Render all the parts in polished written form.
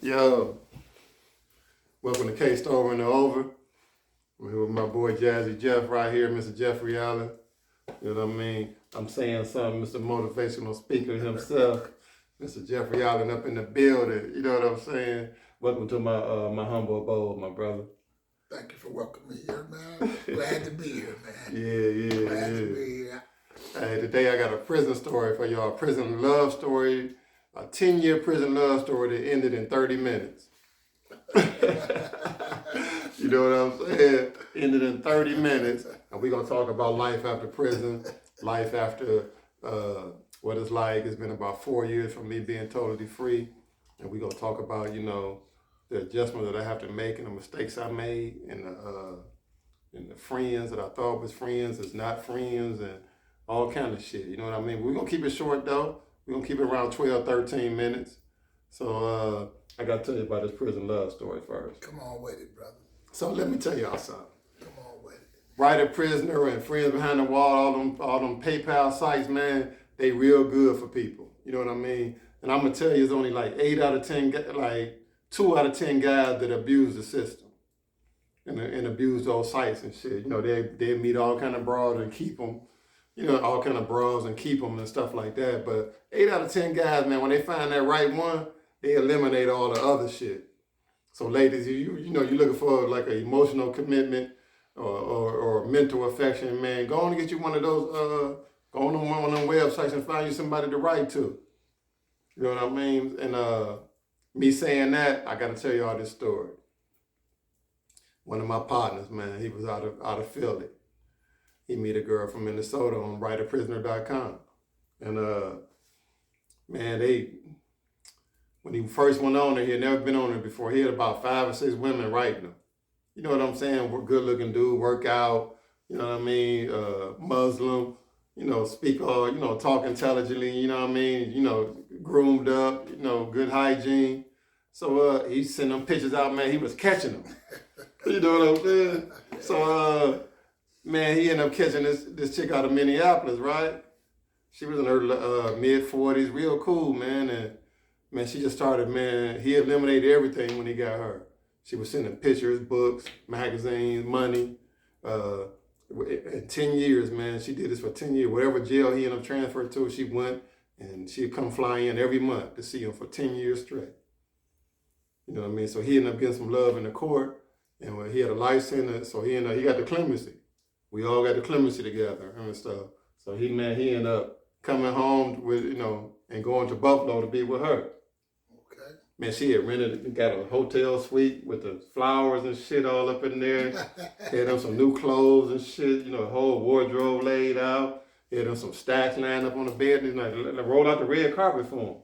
Yo, welcome to K-Store and Over. I'm here with my boy Jazzy Jeff right here, Mr. Jeffrey Allen. You know what I mean? I'm saying something, Mr. Motivational Speaker himself, Mr. Jeffrey Allen up in the building. You know what I'm saying? Welcome to my humble abode, my brother. Thank you for welcoming me here, man. Glad to be here, man. Glad to be here. Hey, today I got a prison story for y'all. Prison love story. A 10-year prison love story that ended in 30 minutes. You know what I'm saying? Ended in 30 minutes. And we're going to talk about life after prison, life after what it's like. It's been about 4 years from me being totally free. And we're going to talk about, the adjustment that I have to make and the mistakes I made and the friends that I thought was friends is not friends and all kind of shit. You know what I mean? We're going to keep it short, though. We're going to keep it around 12, 13 minutes. So I got to tell you about this prison love story first. Come on with it, brother. So let me tell y'all something. Come on with it. Writer, Prisoner, and Friends Behind the Wall, all them PayPal sites, man, they real good for people. You know what I mean? And I'm going to tell you, it's only like 2 out of 10 guys that abuse the system and abuse those sites and shit. You know, they meet all kind of broads and keep them. All kind of bras and keep them and stuff like that. But 8 out of 10 guys, man, when they find that right one, they eliminate all the other shit. So ladies, you're looking for like an emotional commitment or mental affection, man, go on and get you one of those, go on one of them websites and find you somebody to write to. You know what I mean? And me saying that, I got to tell y'all this story. One of my partners, man, he was out of Philly. He met a girl from Minnesota on writerprisoner.com. And, man, when he first went on there, he had never been on there before. He had about 5 or 6 women writing him. You know what I'm saying? Good looking dude, work out, you know what I mean? Muslim, speak all, talk intelligently, you know what I mean? Groomed up, good hygiene. So he sent them pictures out, man. He was catching them. You know what I'm saying? So, man, he ended up catching this chick out of Minneapolis, right? She was in her mid-40s, real cool, man. And, man, she just started, man, he eliminated everything when he got her. She was sending pictures, books, magazines, money. In 10 years, man, she did this for 10 years. Whatever jail he ended up transferred to, she went and she'd come fly in every month to see him for 10 years straight. You know what I mean? So he ended up getting some love in the court. And when he had a life sentence, so he got the clemency. We all got the clemency together and stuff. So he ended up coming home with, and going to Buffalo to be with her. Okay. Man, she had got a hotel suite with the flowers and shit all up in there. Had them some new clothes and shit, a whole wardrobe laid out. Had them some stacks lined up on the bed. And like rolled out the red carpet for him.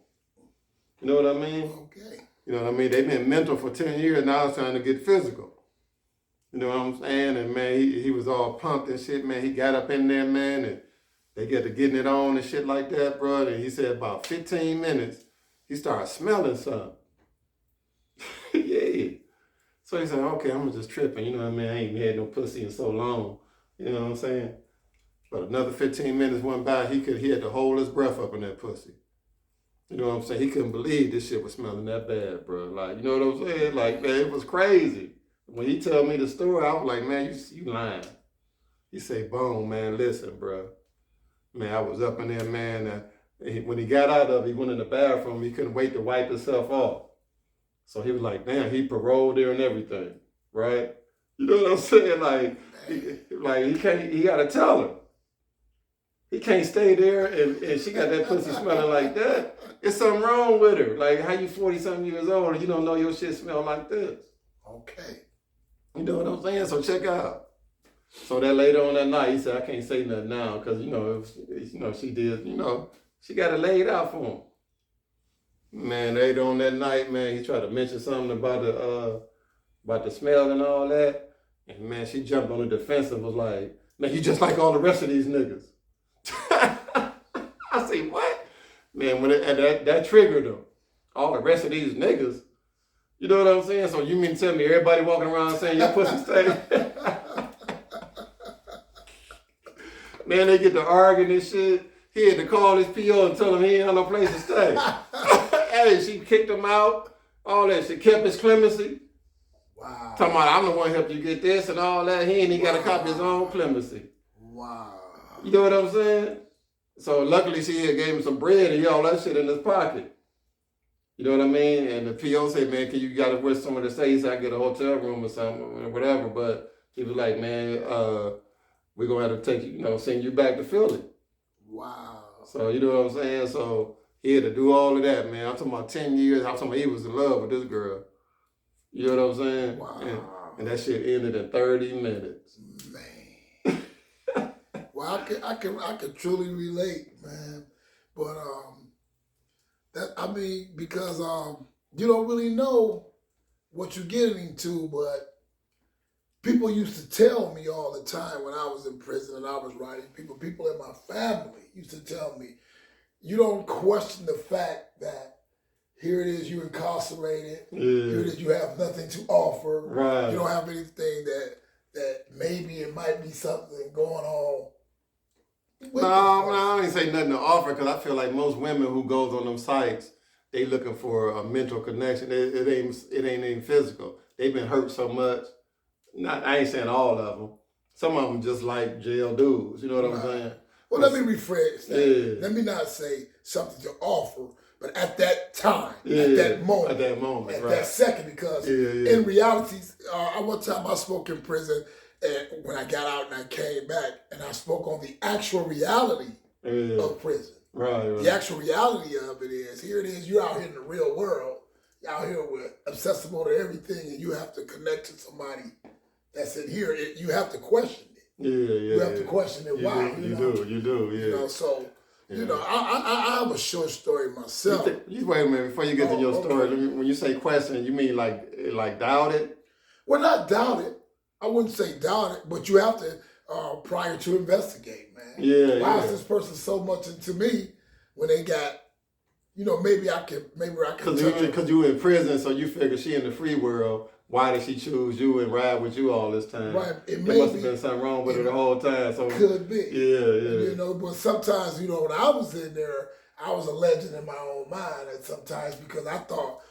You know what I mean? Okay. You know what I mean? They've been mental for 10 years. Now it's time to get physical. You know what I'm saying? And man, he was all pumped and shit, man. He got up in there, man, and they got to getting it on and shit like that, bro. And he said about 15 minutes, he started smelling something. Yeah. So he said, okay, I'm just tripping. You know what I mean? I ain't had no pussy in so long. You know what I'm saying? But another 15 minutes went by, he had to hold his breath up in that pussy. You know what I'm saying? He couldn't believe this shit was smelling that bad, bro. Like, you know what I'm saying? Like, man, it was crazy. When he told me the story, I was like, man, you lying. He said, Bone, man, listen, bro. Man, I was up in there, man. When he got out of it, he went in the bathroom. He couldn't wait to wipe himself off. So he was like, damn, he paroled there and everything, right? You know what I'm saying? He got to tell her. He can't stay there and she got that pussy smelling like that. There's something wrong with her. Like, how you 40-something years old and you don't know your shit smell like this? Okay. You know what I'm saying? So check out. So that later on that night, he said, I can't say nothing now because, she did, she got it laid out for him. Man, later on that night, man, he tried to mention something about the smell and all that. And, man, she jumped on the defensive, was like, man, you just like all the rest of these niggas. I say, what? Man, when that triggered him. All the rest of these niggas. You know what I'm saying? So you mean to tell me everybody walking around saying your pussy stink? Man, they get to arguing and shit. He had to call his PO and tell him he ain't had no place to stay. Hey, she kicked him out. all that shit. Kept his clemency. Wow. Talking about, I'm the one who helped you get this and all that. He ain't even got a copy of his own clemency. Wow. You know what I'm saying? So luckily she had gave him some bread and he all that shit in his pocket. You know what I mean? And the PO said, man, you gotta wish someone to say, he said, I get a hotel room or something or whatever. But he was like, man, we're gonna have to take you, send you back to Philly. Wow. So you know what I'm saying? So he had to do all of that, man. I'm talking about 10 years. I'm talking about he was in love with this girl. You know what I'm saying? Wow. And that shit ended in 30 minutes. Man. Well, I can truly relate, man. But because you don't really know what you're getting into, but people used to tell me all the time when I was in prison and I was writing, people in my family used to tell me, you don't question the fact that here it is, you incarcerated. Yeah. Here it is, you have nothing to offer. Right. You don't have anything that maybe it might be something going on. No, I ain't say nothing to offer because I feel like most women who goes on them sites, they looking for a mental connection. It ain't even physical. They've been hurt so much. I ain't saying all of them. Some of them just like jail dudes. You know what I'm saying? Well, let me rephrase that. Yeah. Let me not say something to offer, but at that time, yeah. at that moment, at right. That second, because in reality, one time I spoke in prison, and when I got out and I came back, and I spoke on the actual reality of prison. Right. The actual reality of it is, here it is, you're out here in the real world, you're out here with accessible to everything, and you have to connect to somebody that's in here. You have to question it. You have to question it. Why? You do. Yeah. So. You know, I have a short story myself. Wait a minute, before you get to your story, when you say question, you mean like doubt it? Well, not doubt it. I wouldn't say doubt it, but you have to, prior to investigate, man. Yeah. Why is this person so much into me when they got, maybe I can Because you were in prison, so you figure she in the free world. Why did she choose you and ride with you all this time? Right. It must have been something wrong with her the whole time. So could be. Yeah. But sometimes, when I was in there, I was a legend in my own mind at sometimes because I thought,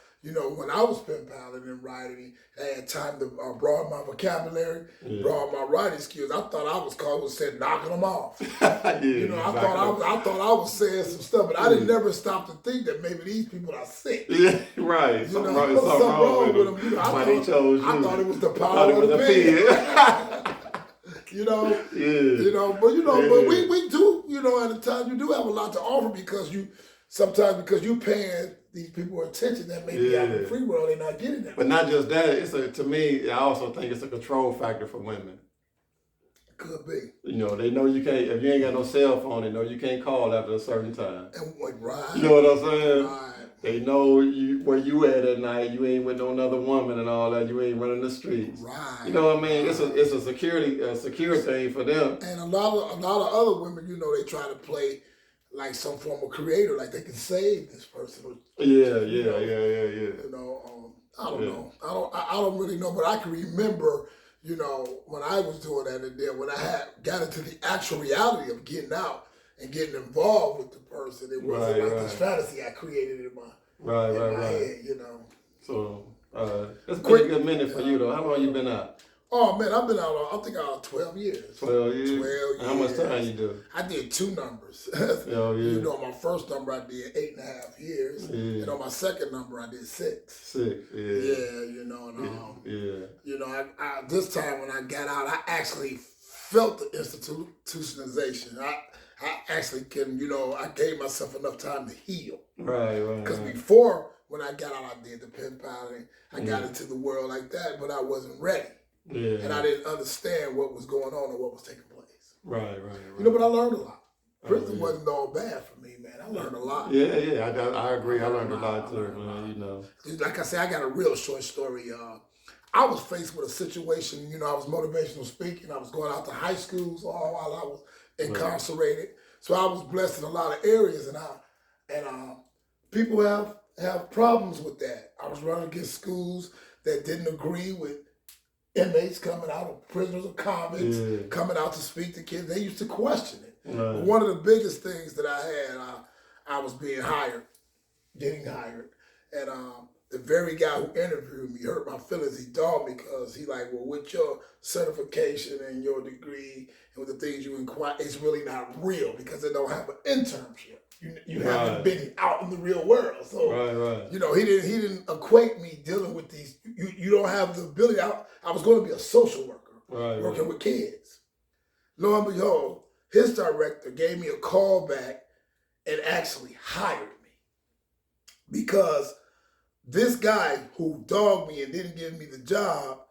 when I was pen paling and writing, I had time to broaden my vocabulary, broaden my writing skills. I thought I was said knocking them off. I thought I was saying some stuff, but I didn't never stop to think that maybe these people are sick. Yeah, right. Something wrong with them. Why they chose you? I thought it was the power of the pen. But we do, at the time you do have a lot to offer because you paying these people attention that maybe out in the free world they're not getting that. But not just that, to me, I also think it's a control factor for women. Could be. They know you can't, if you ain't got no cell phone, they know you can't call after a certain time. Right. You know what I'm saying? Right. They know where you at night. You ain't with no another woman and all that. You ain't running the streets. Right. You know what I mean? It's a secure thing for them. And a lot of other women, they try to play like some form of creator, like they can save this person. Yeah. I don't know. I don't really know, but I can remember, when I was doing that, and then when I got into the actual reality of getting out and getting involved with the person, it wasn't this fantasy I created in my head, So that's a pretty good minute for you though. How long you been out? Oh man, I've been out. I think 12 years. 12 years. 12 years. How much time you do? I did 2 numbers. Hell yeah. On my first number I did 8.5 years, and on my second number I did 6. 6. Yeah. I this time when I got out, I actually felt the institutionalization. I actually can, I gave myself enough time to heal. Right. Because before, when I got out, I did the pen piling. I got into the world like that, but I wasn't ready. Yeah. And I didn't understand what was going on and what was taking place. Right. But I learned a lot. Prison wasn't all bad for me, man. I learned a lot. Yeah. I agree. I learned a lot too, man. Like I said, I got a real short story. I was faced with a situation, I was motivational speaking. I was going out to high schools all while I was incarcerated. So I was blessed in a lot of areas, and people have problems with that. I was running against schools that didn't agree with inmates coming out, of prisoners or convicts coming out to speak to kids. They used to question it. Right. But one of the biggest things that I had, I was getting hired, and the very guy who interviewed me hurt my feelings. He dogged me because he like, well, with your certification and your degree and with the things you inquire, it's really not real because they don't have an internship. You haven't been out in the real world. So, you know, he didn't equate me dealing with these. You don't have the ability. I was going to be a social worker working with kids. Lo and behold, his director gave me a call back and actually hired me because this guy who dogged me and didn't give me the job,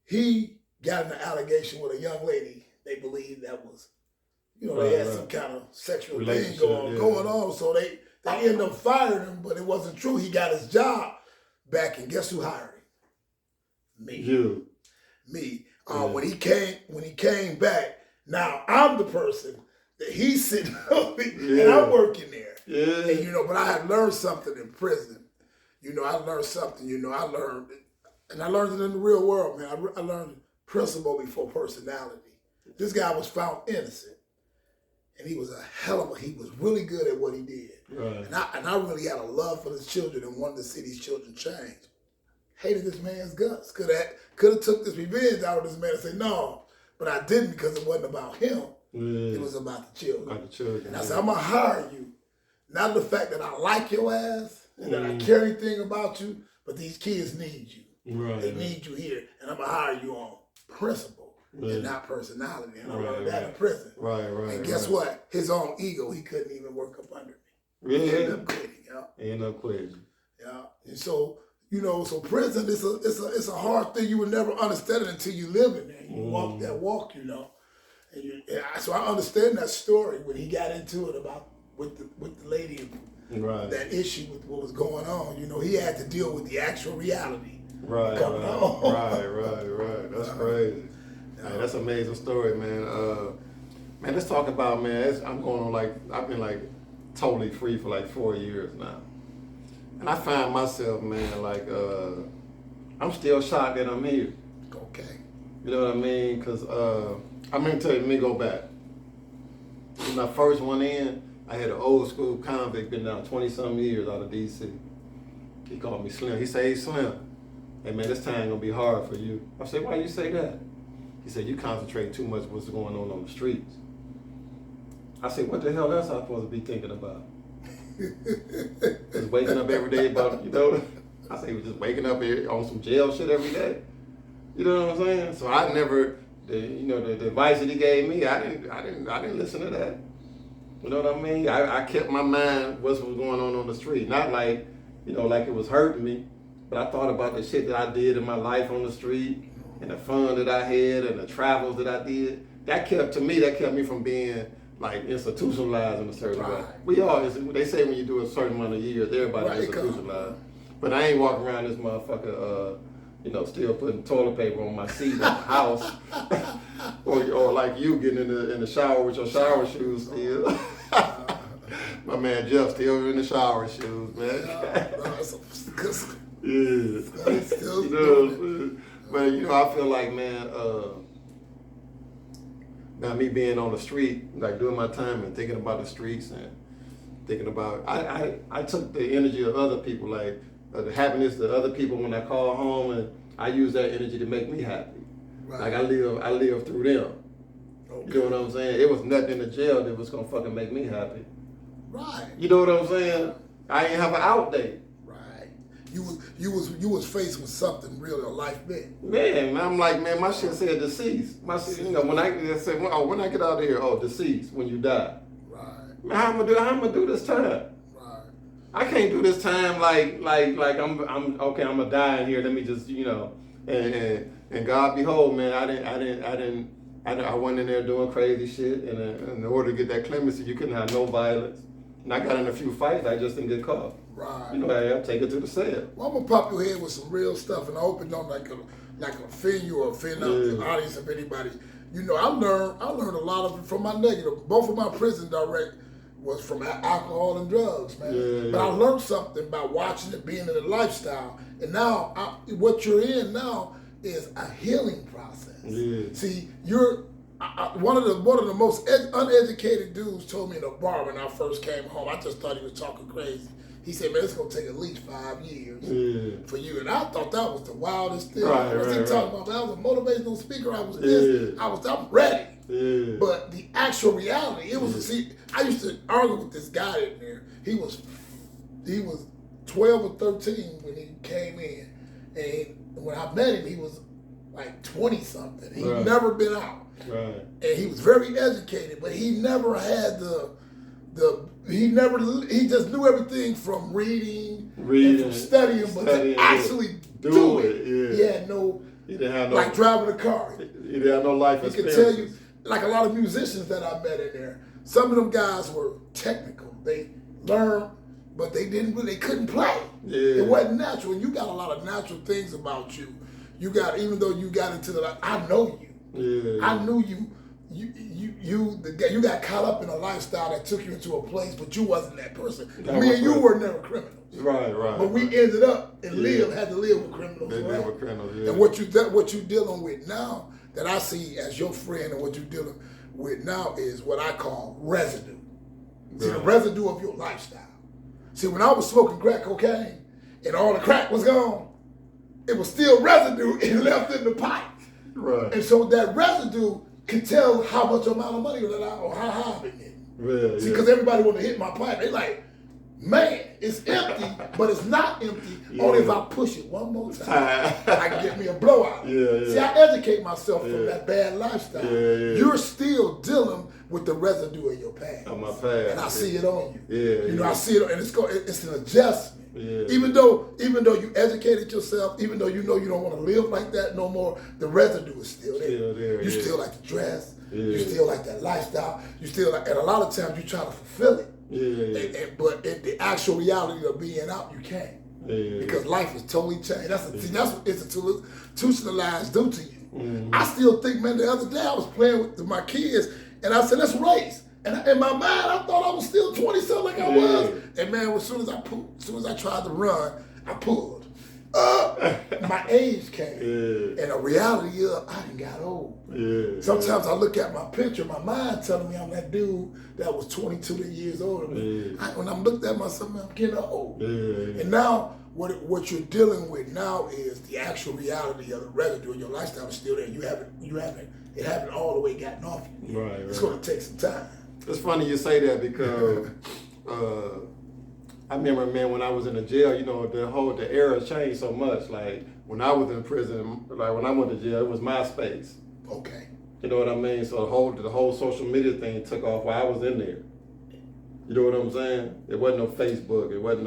he got in an allegation with a young lady they believed that was, you know, they had some kind of sexual thing going on. So they ended up firing him, but it wasn't true. He got his job back, and guess who hired him? Me. You. Me. When he came back, now I'm the person that he's sitting up and I'm working there. Yeah. And you know, but I had learned something in prison. You know, I learned something. You know, I learned it in the real world, man. I learned principle before personality. This guy was found innocent, and he was he was really good at what he did. Right. And I really had a love for his children and wanted to see these children change. Hated this man's guts. Could have took this revenge out of this man and said no, but I didn't because it wasn't about him. Yeah. It was about the children. About the children. And I said, I'm gonna hire you, not the fact that I like your ass and that I care anything about you, but these kids need you. Right. They need you here, and I'm gonna hire you on principle. And not personality. And I learned that in prison. And guess what? His own ego, he couldn't even work up under me. Really? He ended up quitting. He ended up quitting. Yeah. And so, you know, so prison it's a hard thing. You will never understand it until you live in there. You walk that walk, you know. So I understand that story when he got into it about with the lady and that issue with what was going on. You know, he had to deal with the actual reality. Right. That's crazy. Man, that's an amazing story, man. Man, let's talk about, man, I'm going on I've been totally free for 4 years now. And I find myself, man, I'm still shocked that I'm here. Okay. You know what I mean? Because, I'm going to tell you, let me go back. When I first went in, I had an old school convict, been down 20-something years out of D.C. He called me Slim. He said, hey, Slim, hey, man, this time going to be hard for you. I said, why you say that? He said, you concentrate too much what's going on the streets. I said, what the hell else am I supposed to be thinking about? Just waking up every day about, you know, I say, just waking up on some jail shit every day. You know what I'm saying? So I never, the advice that he gave me, I didn't listen to that. You know what I mean? I kept my mind what was going on the street. Not like it was hurting me, but I thought about the shit that I did in my life on the street, and the fun that I had and the travels that I did, that kept me from being institutionalized in a certain way. They say when you do a certain amount of years, everybody's institutionalized. But I ain't walking around this motherfucker, still putting toilet paper on my seat in the house. or like you getting in the shower with your shower shoes still. My man Jeff still in the shower shoes, man. But I feel like, man, now me being on the street, doing my time and thinking about the streets and thinking about, I took the energy of other people, the happiness of other people when I call home, and I use that energy to make me happy. Right. I live through them. Okay. You know what I'm saying? It was nothing in the jail that was gonna fucking make me happy. Right. You know what I'm saying? I ain't have an out date. You was faced with something real, a life bit. Man, I'm like, man, my shit said deceased. My shit, when I said, when I get out of here, deceased when you die. Right. Man, how I'm gonna do this time? Right. I can't do this time like I'm okay. I'm gonna die in here. Let me just and God behold, man, I went in there doing crazy shit, and in order to get that clemency, you couldn't have no violence. And I got in a few fights. I just didn't get caught. Right. I take it to the cell. Well, I'm gonna pop your head with some real stuff, and I hope it don't offend you or offend the audience of anybody. I learned a lot of it from my negative. Both of my prison direct was from alcohol and drugs, man. But I learned something by watching it, being in the lifestyle, and now what you're in now is a healing process. Yeah. See, one of the most uneducated dudes told me in a bar when I first came home. I just thought he was talking crazy. He said, man, it's gonna take at least 5 years for you. And I thought that was the wildest thing. Right, What's he right, talking about? Man, I was a motivational speaker. I was this. I'm ready. Yeah. But the actual reality, it was. See, I used to argue with this guy in there. He was 12 or 13 when he came in, and when I met him, he was like 20 something. He'd never been out, and he was very educated, but he never had he just knew everything from reading and from studying, but to actually do it. Yeah. He had no. He didn't have no, like driving a car. He didn't have no life experience. He could tell you, like a lot of musicians that I met in there, some of them guys were technical. They learned, but they couldn't play. Yeah. It wasn't natural. And you got a lot of natural things about you. You got, even though you got into the, I know you. Yeah. I knew you. You got caught up in a lifestyle that took you into a place, but you wasn't that person. Me and you were never criminals. Right. But we ended up and had to live with criminals. They live with criminals, yeah. And what you dealing with now, that I see as your friend, and what you're dealing with now is what I call residue. See, the residue of your lifestyle. See, when I was smoking crack cocaine and all the crack was gone, it was still residue and left in the pipe. Right. And so that residue can tell how much amount of money that or how high I've been getting. Yeah, see, because everybody want to hit my pipe. They like, man, it's empty, but it's not empty. Only if I push it one more time, I can get me a blowout. See, I educate myself from that bad lifestyle. You're still dealing with the residue of your past. On my past. And I see it on you. You know, I see it, and it's an adjustment. Even though you educated yourself, even though you know you don't want to live like that no more, the residue is still there. You still like to dress. You still like that lifestyle. You still like, and a lot of times you try to fulfill it. But in the actual reality of being out, you can't. Because life is totally changed. That's what institutionalized do to you. I still think, man, the other day I was playing with my kids, and I said, let's race. And in my mind, I thought I was still 20-something like I was. And man, as soon as I tried to run, I pulled. My age came. And the reality is, I done got old. Sometimes I look at my picture, my mind telling me I'm that dude that was 22 years older than me. When I'm looking at myself, man, I'm getting old. And now, what you're dealing with now is the actual reality of the residue of your lifestyle is still there. It haven't all the way gotten off you. It's going to take some time. It's funny you say that because I remember, man, when I was in the jail, you know, the era changed so much. Like when I was in prison, like when I went to jail, it was MySpace. Okay. You know what I mean? So the whole social media thing took off while I was in there. You know what I'm saying? It wasn't no Facebook. It wasn't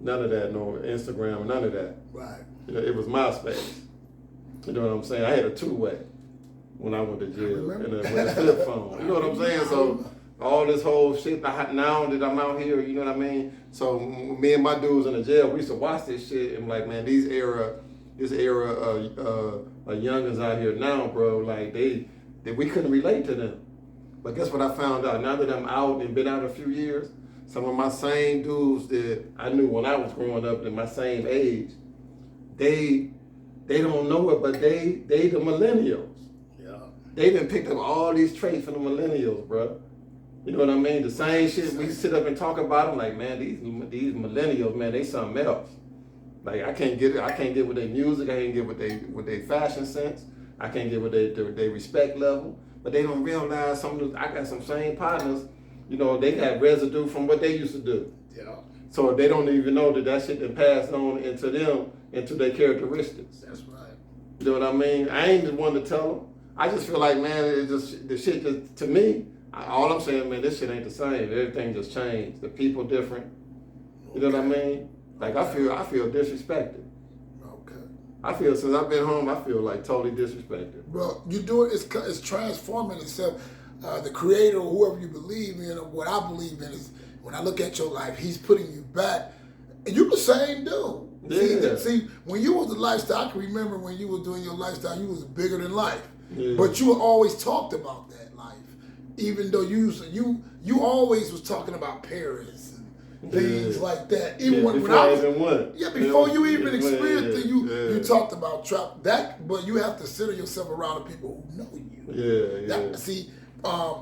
none of that. No Instagram. None of that. Right. You know, it was MySpace. You know what I'm saying? I had a two-way when I went to jail and with a flip phone. You know what I'm saying? So all this whole shit, now that I'm out here, you know what I mean? So me and my dudes in the jail, we used to watch this shit and like, man, this era of youngins out here now, bro, like we couldn't relate to them. But guess what I found out? Now that I'm out and been out a few years, some of my same dudes that I knew when I was growing up in my same age, they don't know it, but they the millennials. They done picked up all these traits from the millennials, bro. You know what I mean? The same shit we sit up and talk about them, like, man, these millennials, man, they something else. Like I can't get it. I can't get with their music. I can't get with their fashion sense. I can't get with their respect level. But they don't realize I got some same partners. You know, they got residue from what they used to do. So they don't even know that shit that passed on into them, into their characteristics. That's right. You know what I mean? I ain't the one to tell them. I just feel like, man, it's just the shit just, to me, all I'm saying, man, this shit ain't the same. Everything just changed. The people different. You know what I mean? Like I feel disrespected. Okay. I feel since I've been home, I feel like totally disrespected. Well, you do it. It's transforming itself. The Creator, or whoever you believe in, or what I believe in, is when I look at your life, He's putting you back, and you the same dude. See, when you was the lifestyle, I can remember when you were doing your lifestyle, you was bigger than life. But you always talked about that life, even though you always was talking about Paris and things like that. Even when I was before you even experienced it, you talked about that. But you have to center yourself around the people who know you. See,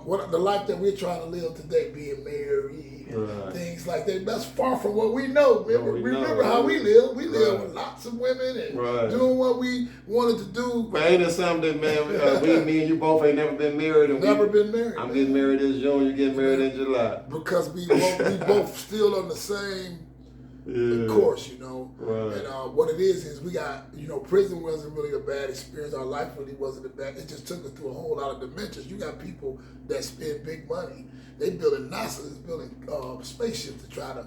what the life that we're trying to live today, being married, things like that, that's far from what we know. Remember how we live. We live with lots of women and doing what we wanted to do. But ain't it something, man? Me and you both ain't never been married. And never been married. I'm getting married this June. You getting married in July. Because we both still on the same course, you know. Right. And what it is we got, you know, prison wasn't really a bad experience. Our life really wasn't a bad. It just took us through a whole lot of dimensions. You got people that spend big money. They building NASA is building spaceships to try to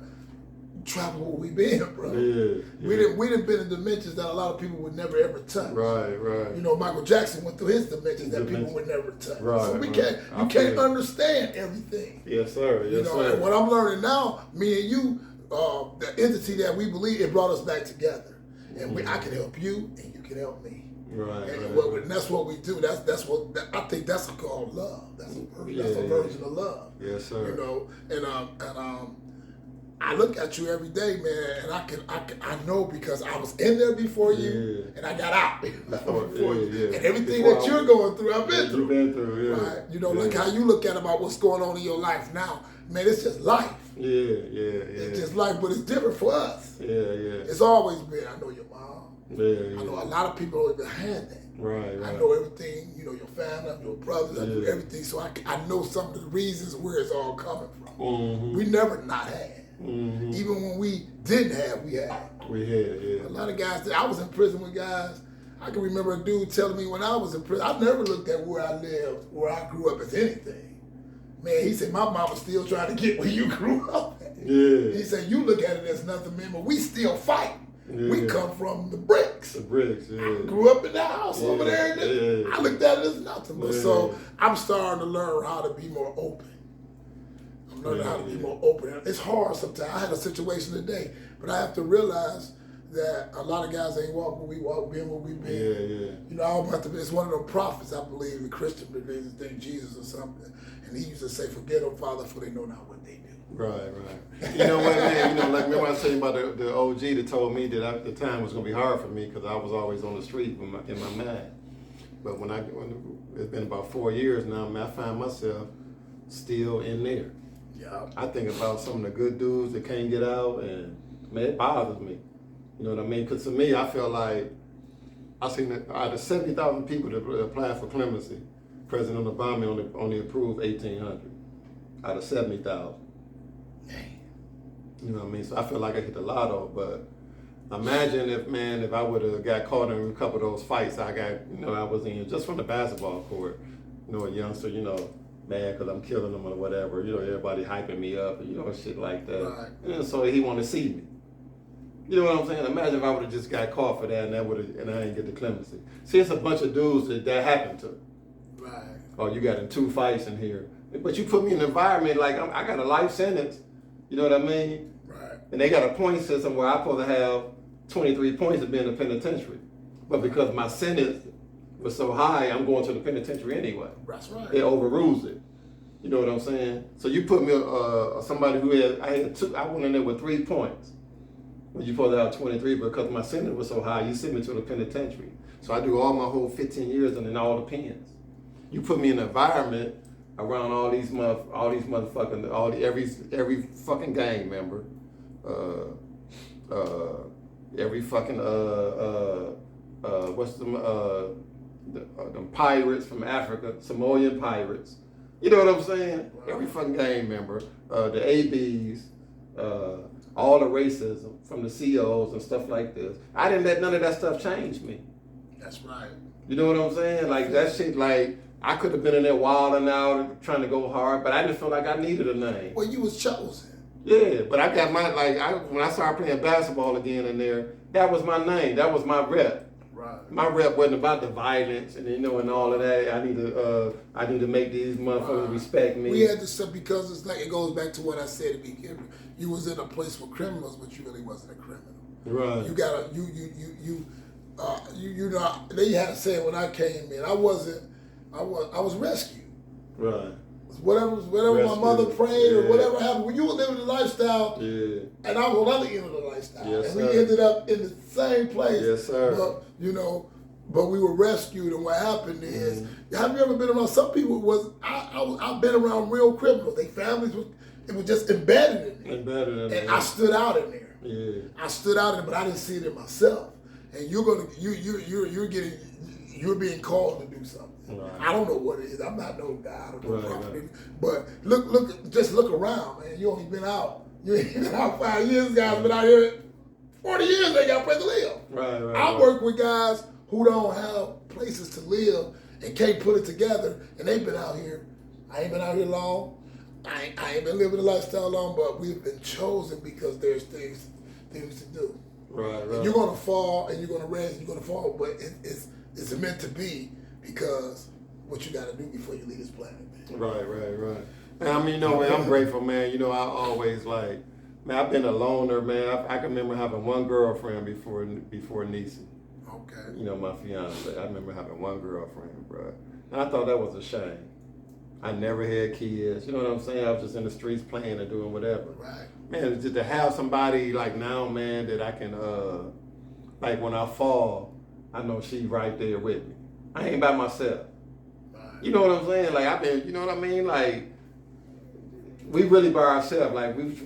travel where we been, bro. We didn't been in dimensions that a lot of people would never ever touch. Right. You know, Michael Jackson went through his dimensions that people would never touch. Right. So you can't understand everything. Yes, sir. Yes, you know, sir. And what I'm learning now, me and you, the entity that we believe, it brought us back together, and I can help you, and you can help me. Right. And that's what we do. I think that's called love. That's a version of love. Yes, sir. You know, and I look at you every day, man, and I know because I was in there before you, and I got out before you, and everything that you're going through, I've been through. You've been through, right? You know, like how you look at about what's going on in your life now, man. It's just life. It's just life, but it's different for us. It's always been. I know your mom. I know a lot of people don't even have that. Right. I know everything. You know your family, I know your brothers, I know everything. So I know some of the reasons where it's all coming from. We never not had. Even when we didn't have, we had. A lot of guys. I was in prison with guys. I can remember a dude telling me when I was in prison. I never looked at where I lived, where I grew up as anything. Man, he said, my mama's still trying to get where you grew up at. He said, you look at it as nothing, man, but we still fight. We come from the bricks. I grew up in the house over there. And I looked at it as nothing. But so I'm starting to learn how to be more open. I'm learning how to be more open. It's hard sometimes. I had a situation today, but I have to realize that a lot of guys ain't walk where we walk, been where we been. You know, I don't have to be. It's one of them prophets, I believe, the Christian religion, think Jesus or something. And he used to say, forget them, Father, for they know not what they do. Right. You know what, man? You know, like remember I was telling you about the OG that told me that the time was going to be hard for me because I was always on the street in my mind. But when it's been about 4 years now, man, I find myself still in there. I think about some of the good dudes that can't get out, and man, it bothers me. You know what I mean? Because to me, I feel like I seen that out of 70,000 people that applied for clemency, President Obama only approved 1,800 out of 70,000. You know what I mean? So I feel like I hit the lotto, but imagine if I would have got caught in a couple of those fights I was in just from the basketball court. You know, a youngster, mad because I'm killing them or whatever. Everybody hyping me up, shit like that. Right. And so he want to see me. You know what I'm saying? Imagine if I would have just got caught for that and I didn't get the clemency. See, it's a bunch of dudes that happened to. Right. Oh, you got in 2 fights in here. But you put me in an environment like I got a life sentence. You know what I mean? Right. And they got a point system where I'm supposed to have 23 points to be in the penitentiary. But because my sentence was so high, I'm going to the penitentiary anyway. That's right. It overrules it. You know what I'm saying? So you put me somebody who I went in there with 3 points. When you supposed to have 23, because my sentence was so high, you sent me to the penitentiary. So I do all my whole 15 years and then all the pens. You put me in an environment around every fucking gang member, every fucking them pirates from Africa, Samoan pirates. You know what I'm saying? Every fucking gang member, the ABs, all the racism from the COs and stuff like this. I didn't let none of that stuff change me. That's right. You know what I'm saying? Like that shit, like I could have been in there wilding out, trying to go hard, but I didn't feel like I needed a name. Well, you was chosen. Yeah, but I got when I started playing basketball again in there, that was my name. That was my rep. Right. My rep wasn't about the violence and and all of that. I need to make these motherfuckers respect me. We had to say, because it's like it goes back to what I said at the beginning. You was in a place with criminals, but you really wasn't a criminal. Right. You gotta they had to say when I came in, I was rescued. Right. Whatever my mother prayed or whatever happened. When you were living the lifestyle, and I was on the other end of the lifestyle, yes, and we ended up in the same place. Yes, sir. But but we were rescued. And what happened is, have you ever been around some people? I've been around real criminals. Their families it was just embedded in them. And I stood out in there. Yeah. I stood out in it, but I didn't see it in myself. And you're being called to do something. Right. I don't know what it is. I'm not no guy. I don't know Right. But just look around, man. You only been out. You ain't been out 5 years. Guys been out here 40 years. They got a place to live. Right. I work with guys who don't have places to live and can't put it together, and they've been out here. I ain't been out here long. I ain't been living the lifestyle long, but we've been chosen because there's things to do. Right. And you're gonna fall, and you're gonna rise, and you're gonna fall, but it's meant to be because what you got to do before you leave this planet, man. Right. And I mean, man, I'm grateful, man. I always man, I've been a loner, man. I can remember having one girlfriend before Niecy. Okay. My fiance. I remember having one girlfriend, bro. And I thought that was a shame. I never had kids. You know what I'm saying? I was just in the streets playing and doing whatever. Right. Man, just to have somebody like now, man, that I can, when I fall, I know she's right there with me. I ain't by myself. Right. You know what I'm saying? I've been, you know what I mean? We really by ourselves.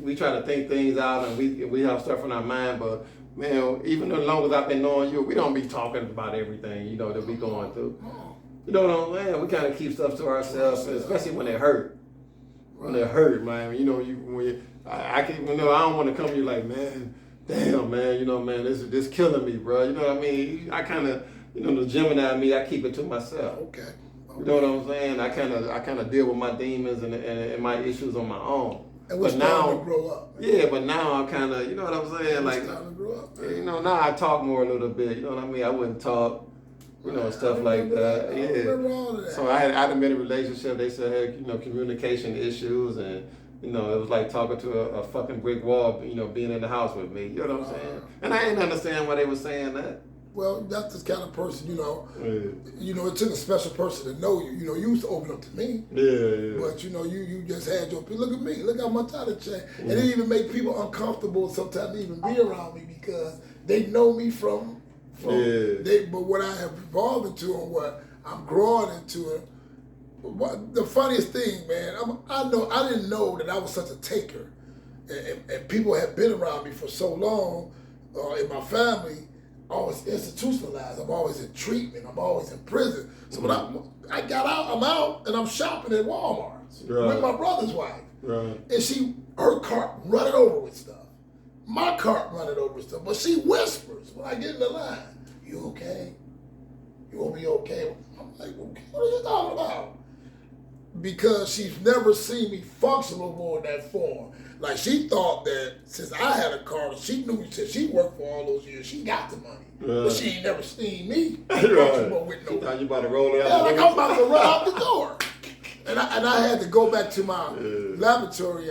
We try to think things out and we have stuff in our mind, but man, even as long as I've been knowing you, we don't be talking about everything, that we going through. You know what I'm saying? We kind of keep stuff to ourselves, especially when it hurt. When it hurt, man. I don't want to come to you like, man, damn, man, man, this killing me, bro. You know what I mean? I kind of, the Gemini me, I keep it to myself. Okay. You know what I'm saying? I kind of deal with my demons and my issues on my own. And what's time to grow up? Man. Yeah, but now I'm kind of, you know what I'm saying? It's time to grow up. Man. Now I talk more a little bit. You know what I mean? I wouldn't talk. Stuff like that. Yeah. So I done been in a relationship. They said, hey, communication issues, and it was like talking to a fucking brick wall. Being in the house with me. You know what I'm saying? And I didn't understand why they were saying that. Well, that's the kind of person, Yeah. It took a special person to know you. You used to open up to me. Yeah. But you just had your look at me. Look how much I changed. And it even make people uncomfortable sometimes to even be around me because they know me from. But what I have evolved into and what I'm growing into, the funniest thing, man, I didn't know that I was such a taker, and people have been around me for so long in my family. Always institutionalized. I'm always in treatment. I'm always in prison. So when I got out, I'm out and I'm shopping at Walmart with my brother's wife, and her cart running over with stuff. My cart running over with stuff, but she whispers when I get in the line, "You okay? You gonna be okay?" I'm like, "Okay, what are you talking about?" Because she's never seen me functional more in that form. Like she thought that since I had a car, she knew since she worked for all those years, she got the money. But she ain't never seen me functional with no. She thought you about to roll it out. Yeah, like I'm about to run out the door. And I had to go back to my laboratory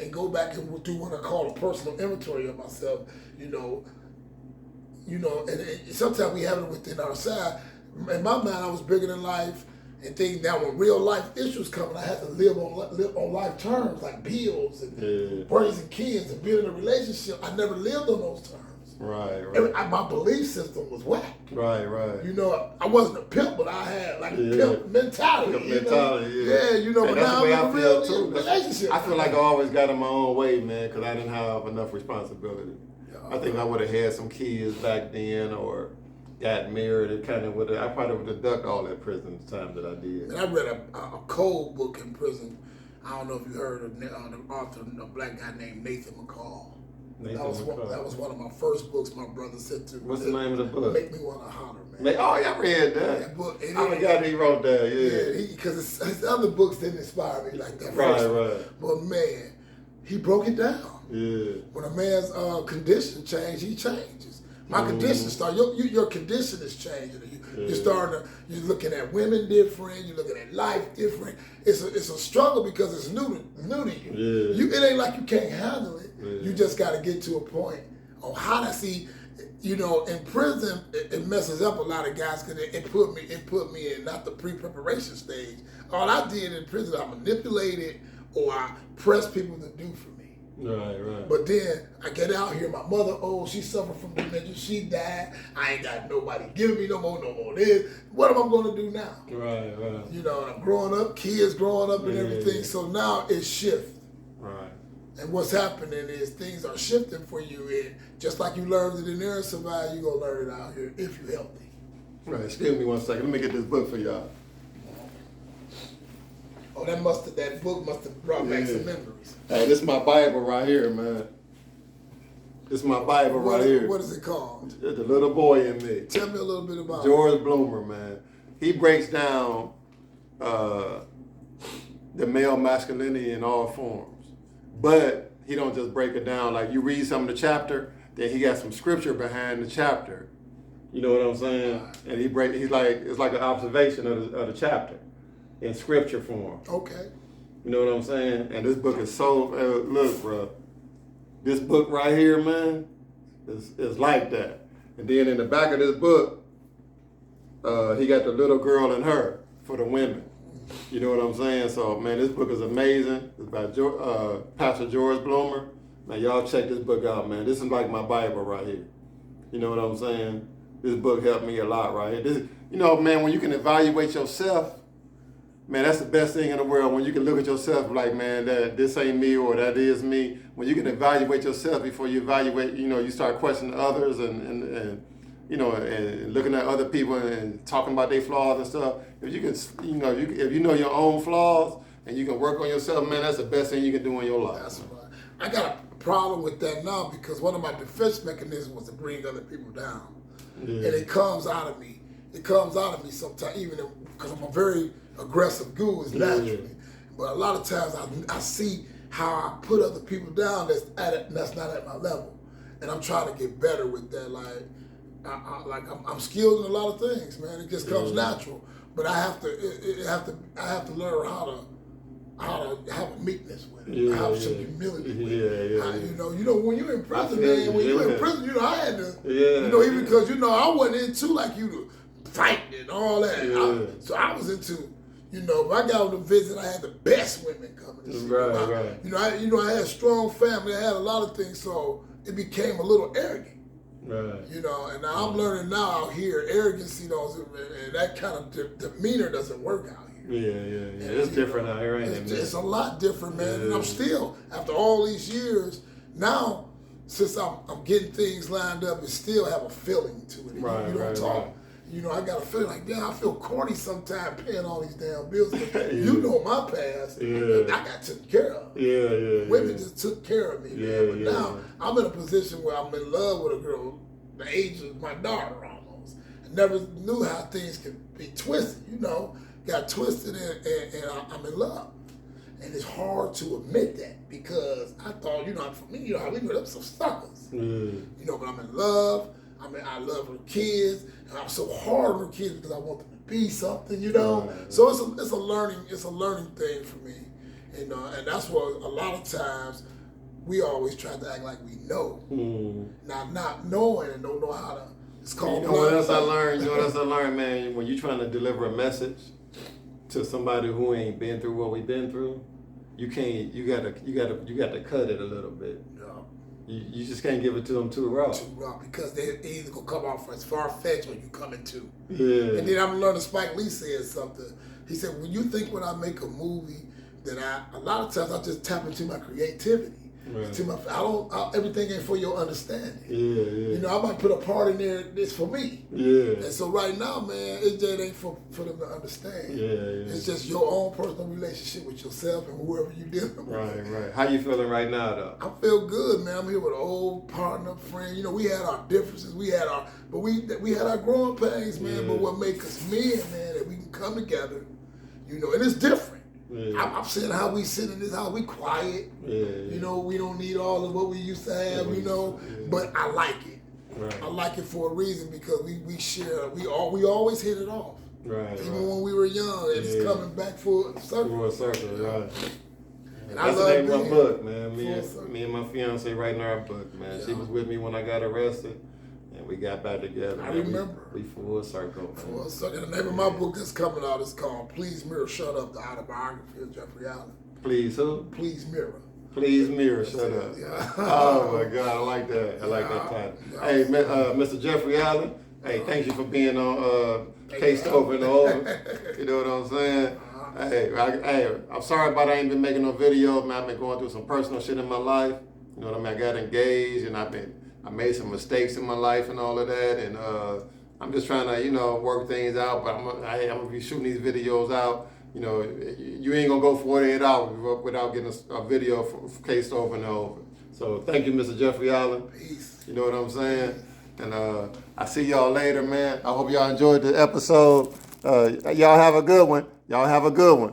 and go back and do what I call a personal inventory of myself. And sometimes we have it within our side. In my mind, I was bigger than life. And thinking that when real life issues come, I had to live on life terms like bills and raising kids and building a relationship. I never lived on those terms. Right. My belief system was whack. Right. I wasn't a pimp, but I had like a pimp mentality. Yeah. But now I'm in a real relationship. I feel like I always got in my own way, man, because I didn't have enough responsibility. I think I would have had some kids back then or got married. I probably would have ducked all that prison time that I did. And I read a code book in prison. I don't know if you heard of the author, a black guy named Nathan McCall. That was one of my first books my brother said to me. What's the name of the book? Make Me Want to Holler, man. Oh, I read that. That book. I forgot he wrote that, yeah. Because his other books didn't inspire me like that. Right. But man, he broke it down. Yeah. When a man's condition changes, he changes. My condition started. Your condition is changing. You're looking at women different. You're looking at life different. It's a struggle because it's new to you. Yeah. It ain't like you can't handle it. Yeah. You just got to get to a point on how to see. In prison, it messes up a lot of guys because it put me in not the pre-preparation stage. All I did in prison, I manipulated or I pressed people to do for me. Right. But then I get out here, my mother, she suffered from dementia, she died. I ain't got nobody giving me no more this. What am I gonna do now? Right. You know, and I'm growing up, kids growing up and everything. Yeah. So now it's shift. Right. And what's happening is things are shifting for you. And just like you learned it in there and survive, you're gonna learn it out here if you're healthy. Right. Excuse me 1 second. Let me get this book for y'all. Oh, that book must have brought back some memories. Hey, this is my Bible right here, man. This is my Bible right here. What is it called? The Little Boy in Me. Tell me a little bit about George Bloomer, man. He breaks down the male masculinity in all forms. But he don't just break it down like you read some of the chapter, then he got some scripture behind the chapter. You know what I'm saying? And he's like, it's like an observation of the chapter in scripture form. Okay. You know what I'm saying? And this book is so, look, bro, this book right here, man, is like that. And then in the back of this book, he got the little girl and her for the women. You know what I'm saying? So, man, this book is amazing. It's by Pastor George Bloomer. Man, y'all check this book out, man. This is like my Bible right here. You know what I'm saying? This book helped me a lot right here. This, you know, man, when you can evaluate yourself, man, that's the best thing in the world. When you can look at yourself like, man, that this ain't me or that is me. When you can evaluate yourself before you evaluate, you know, you start questioning others and you know, and looking at other people and talking about their flaws and stuff. If you can, you know, if you know your own flaws and you can work on yourself, man, that's the best thing you can do in your life. That's right. I got a problem with that now because one of my defense mechanisms was to bring other people down. Yeah. And it comes out of me. It comes out of me sometimes, even because I'm a very aggressive guru naturally. But a lot of times I see how I put other people down that's not at my level. And I'm trying to get better with that. Like, I'm skilled in a lot of things, man. It just comes natural. But I have to learn how to have a meekness with it. Have some humility with it. You know, when you're in prison, man, you know, I had to, you know, even because, you know, I wasn't into like you to fight and all that. So I was into, you know, if I got on the visit, I had the best women coming. Right. You know, I had a strong family. I had a lot of things, so it became a little arrogant. Right. You know, and now I'm learning now out here, arrogance, you know, and that kind of demeanor doesn't work out here. Yeah. It's different out here, ain't it, man? It's a lot different, man. And I'm still, after all these years, now, since I'm getting things lined up, it still have a feeling to it. Right, you don't talk. Right. You know, I got a feeling like, damn, I feel corny sometimes paying all these damn bills. You know my past. I got taken care of. Women just took care of me, man. But now I'm in a position where I'm in love with a girl the age of my daughter almost. I never knew how things could be twisted, you know. Got twisted and I'm in love. And it's hard to admit that because I thought, you know, for me, you know, how we were up some suckers. You know, but I'm in love. I love her kids, and I'm so hard on her kids because I want them to be something, you know. Right. So it's a learning thing for me, you know. And that's what a lot of times we always try to act like we know, not knowing and don't know how to. It's called. You know what else I learned? You know what else I learned, man? When you're trying to deliver a message to somebody who ain't been through what we've been through, you can't. You gotta cut it a little bit. You just can't give it to them too raw. Too raw because they either gonna come off as far-fetched or you coming too. Yeah. And then I'm learning Spike Lee said something. He said, when you think when I make a movie that a lot of times I just tap into my creativity. Right. Everything ain't for your understanding. You know, I might put a part in there that's for me. And so right now, man, it just ain't for them to understand. It's just your own personal relationship with yourself and whoever you dealing with. Right. How you feeling right now, though? I feel good, man. I'm here with an old partner, friend. You know, we had our differences. We had our growing pains, man. But what makes us men, man, that we can come together. You know, and it's different. I'm saying how we sit in this house, we quiet. You know, we don't need all of what we used to have, you know. But I like it. I like it for a reason because we share. We always hit it off. Even when we were young, it's coming back full circle. Full circle, right. And that's the name of my book, man. Me and my fiance writing our book, man. She was with me when I got arrested. And we got back together. I remember. We full circle. Full circle. The name of my book that's coming out is called Please Mirror, Shut Up, The Autobiography of Jeffrey Allen. Please who? Please Mirror. Please mirror, shut up. Yeah. Oh my God, I like that. I like that title. Hey, Mr. Jeffrey Allen. Hey, thank you for being on Case Over and Over. You know what I'm saying? Hey, I'm sorry about I ain't been making no videos, man. I've been going through some personal shit in my life. You know what I mean? I got engaged and I made some mistakes in my life and all of that. And I'm just trying to, work things out. But I'm gonna be shooting these videos out. You ain't gonna go 48 hours without getting a video for Case Over and Over. So thank you, Mr. Jeffrey Allen. Peace. You know what I'm saying? And I see y'all later, man. I hope y'all enjoyed the episode. Y'all have a good one. Y'all have a good one.